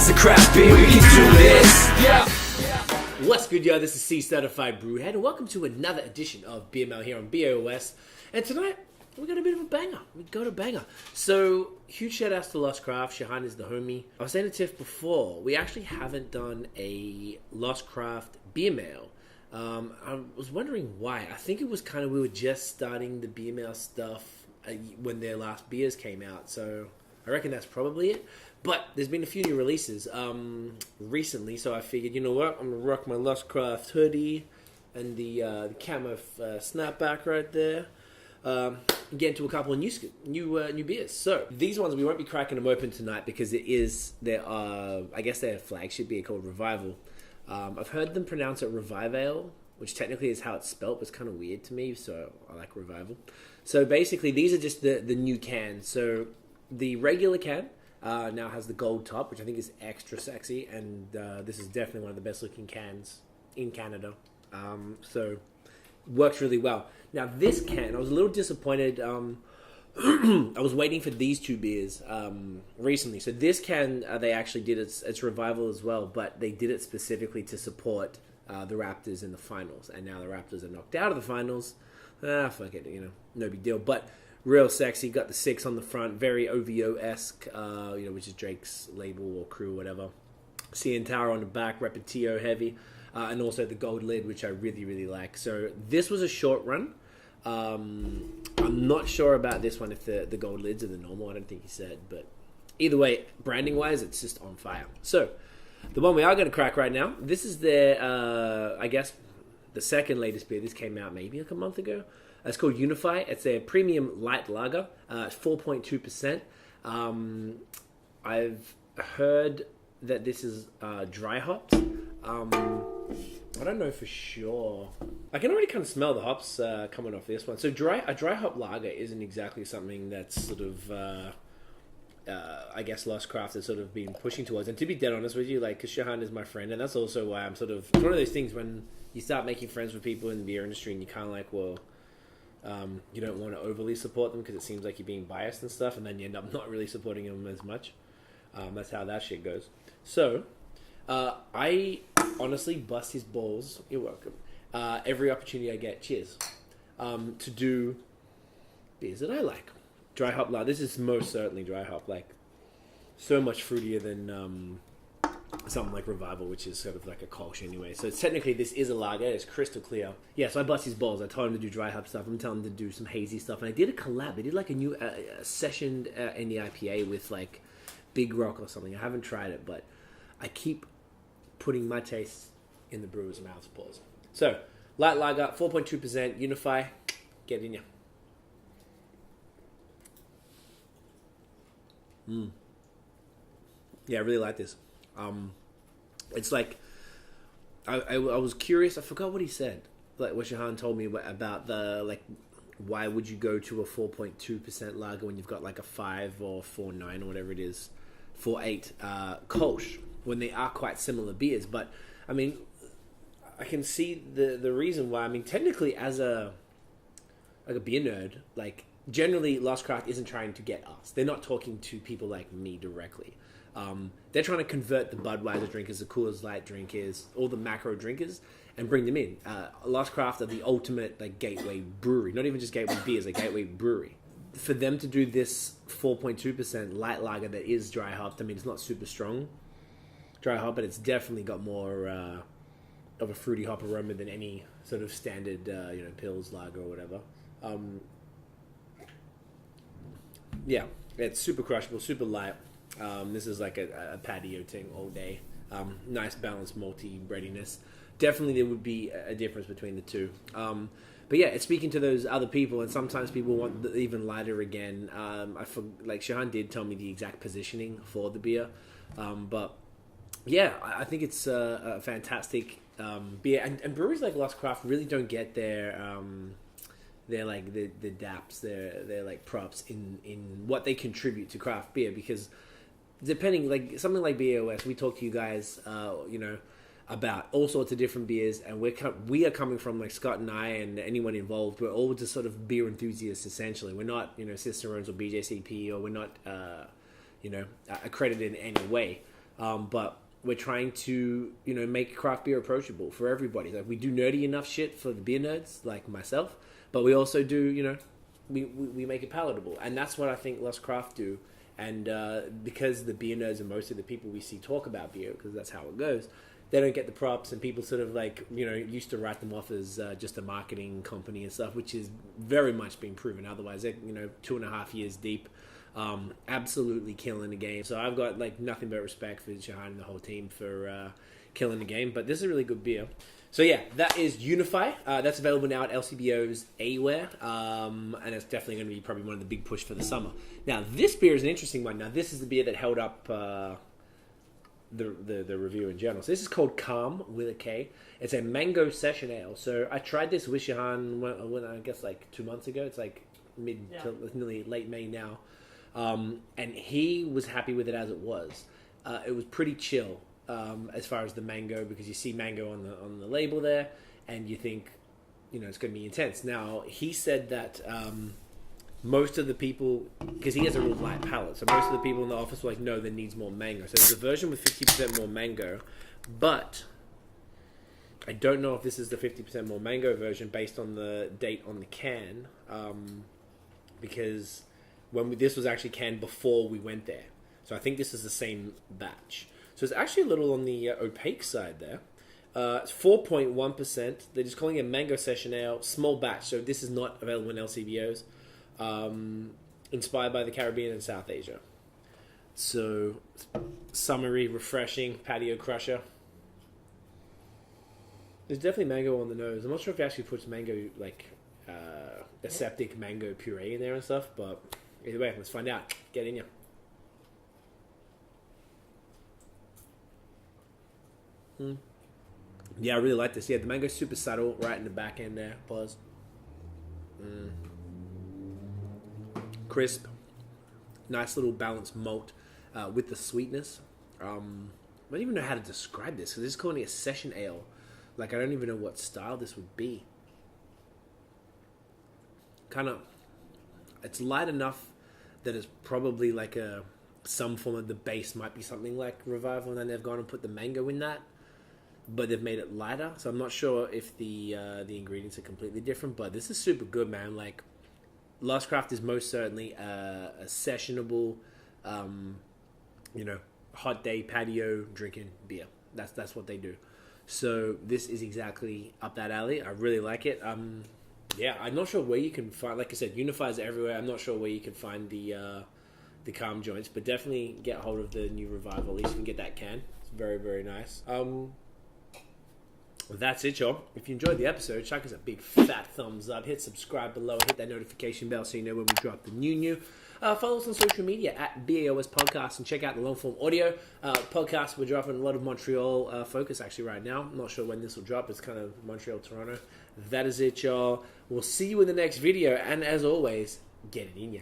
as a craft beer, we can do this. Yeah. What's good, yo? This is C Certified Brewhead, and welcome to another edition of Beer Mail here on BAOS. And tonight, we got a bit of a banger. We got a banger. So, huge shout outs to Lost Craft. Shehan is the homie. I was saying to Tiff before, we actually haven't done a Lost Craft beer mail. I was wondering why. I think it was kind of, we were just starting the beer mail stuff when their last beers came out. So, I reckon that's probably it. But there's been a few new releases recently, so I figured, you know what, I'm going to rock my Lost Craft hoodie and the camo snapback right there. Get into a couple of new beers. So these ones, we won't be cracking them open tonight because it is their, I guess their flagship beer called Revival. I've heard them pronounce it Revivale, which technically is how it's spelt, but it's kind of weird to me, so I like Revival. So basically, these are just the new cans. So the regular can now has the gold top, which I think is extra sexy, and this is definitely one of the best looking cans in Canada. So works really well. Now this can, I was a little disappointed. I was waiting for these two beers recently. So this can, they actually did its Revival as well, but they did it specifically to support the Raptors in the finals, and now the Raptors are knocked out of the finals. Fuck it, no big deal. But real sexy, got the 6 on the front, very OVO-esque, which is Drake's label or crew or whatever. CN Tower on the back, Repetillo heavy, and also the gold lid, which I really, really like. So this was a short run. I'm not sure about this one, if the gold lids are the normal. I don't think he said, but either way, branding-wise, it's just on fire. So the one we are going to crack right now, this is their, I guess, the second latest beer. This came out maybe like a month ago. It's called Unifeye. It's a premium light lager. It's 4.2%. I've heard that this is dry hopped. I don't know for sure. I can already kind of smell the hops coming off this one. So a dry hop lager isn't exactly something that's sort of, I guess, Lost Craft has sort of been pushing towards. And to be dead honest with you, like, because Shehan is my friend, and that's also why I'm sort of, it's one of those things when you start making friends with people in the beer industry and you're kind of like, well, you don't want to overly support them because it seems like you're being biased and stuff, and then you end up not really supporting them as much. That's how that shit goes. So, I honestly bust his balls, you're welcome, every opportunity I get, cheers, to do beers that I like. Dry hop lager. This is most certainly dry hop, like, so much fruitier than something like Revival, which is sort of like a Kolsch anyway. So technically this is a lager. It's crystal clear. Yeah, so I bust his balls. I told him to do dry hop stuff. I'm telling him to do some hazy stuff. And I did a collab. I did like a new session in the IPA with like Big Rock or something. I haven't tried it, but I keep putting my taste in the brewer's mouth. Pause. So, light lager, 4.2%, Unifeye. Get in ya. Yeah, I really like this. It's like, I was curious. I forgot what he said. Like what Shehan told me about the, like, why would you go to a 4.2% lager when you've got like a 5 or 4.9 or whatever it is, 4.8 Kolsch, when they are quite similar beers. But I mean, I can see the reason why. I mean, technically, as a beer nerd, like, generally Lost Craft isn't trying to get us. They're not talking to people like me directly. They're trying to convert the Budweiser drinkers, the Coors Light drinkers, all the macro drinkers, and bring them in. Lost Craft are the ultimate like gateway brewery, not even just gateway beers, a gateway brewery. For them to do this 4.2% light lager that is dry hopped, I mean, it's not super strong dry hop, but it's definitely got more of a fruity hop aroma than any sort of standard, Pils lager or whatever. Yeah, it's super crushable, super light. This is like a patio thing all day. Nice balanced malty breadiness. Definitely there would be a difference between the two. But yeah, it's speaking to those other people, and sometimes people want the even lighter again. Like Shehan did tell me the exact positioning for the beer. But yeah, I think it's a fantastic beer. And breweries like Lost Craft really don't get their like the daps, their like props in what they contribute to craft beer, because depending, like something like BAOS, we talk to you guys, about all sorts of different beers, and we are coming from, like, Scott and I and anyone involved, we're all just sort of beer enthusiasts essentially. We're not, Cicerones or BJCP, or we're not, accredited in any way. But we're trying to, make craft beer approachable for everybody. Like, we do nerdy enough shit for the beer nerds, like myself, but we also do, we make it palatable. And that's what I think Lost Craft do. And because the beer nerds are mostly the people we see talk about beer, because that's how it goes, they don't get the props, and people sort of used to write them off as just a marketing company and stuff, which is very much being proven otherwise. They're 2.5 years deep, absolutely killing the game. So I've got nothing but respect for Shehan and the whole team for killing the game. But this is a really good beer. So yeah, that is Unifeye. That's available now at LCBOs anywhere, and it's definitely going to be probably one of the big push for the summer. Now this beer is an interesting one. Now this is the beer that held up the review in general. So this is called Kalm with a K. It's a mango session ale. So I tried this with Shehan when I guess 2 months ago. It's to nearly late May now, and he was happy with it as it was. It was pretty chill as far as the mango, because you see mango on the label there, and you think it's going to be intense. Now he said that most of the people, because he has a real light palate, so most of the people in the office were like, no, there needs more mango. So there's a version with 50% more mango, but I don't know if this is the 50% more mango version based on the date on the can, because this was actually canned before we went there. So I think this is the same batch. So it's actually a little on the opaque side there. It's 4.1%. They're just calling it mango session ale, small batch. So this is not available in LCBOs. Inspired by the Caribbean and South Asia. So summery, refreshing, patio crusher. There's definitely mango on the nose. I'm not sure if it actually puts mango, aseptic mango puree in there and stuff, but either way, let's find out. Get in here. Yeah, I really like this. Yeah, the mango's super subtle right in the back end there. Pause. Crisp. Nice little balanced malt with the sweetness. I don't even know how to describe this, because this is calling it a session ale. I don't even know what style this would be. It's light enough that it's probably some form of the base might be something like Revival, and then they've gone and put the mango in that, but they've made it lighter. So I'm not sure if the ingredients are completely different, but this is super good, man. Lost Craft is most certainly a sessionable, hot day patio drinking beer. That's what they do. So this is exactly up that alley. I really like it. Yeah, I'm not sure where you can find. Like I said, Unifye's everywhere. I'm not sure where you can find the Kalm joints, but definitely get hold of the new Revival. At least you can get that can. It's very, very nice. That's it, y'all. If you enjoyed the episode, chuck us a big fat thumbs up. Hit subscribe below. Hit that notification bell so you know when we drop the new. Follow us on social media at BAOS Podcast, and check out the long form audio podcast. We're dropping a lot of Montreal focus actually right now. I'm not sure when this will drop. It's kind of Montreal, Toronto. That is it, y'all. We'll see you in the next video. And as always, get it in ya.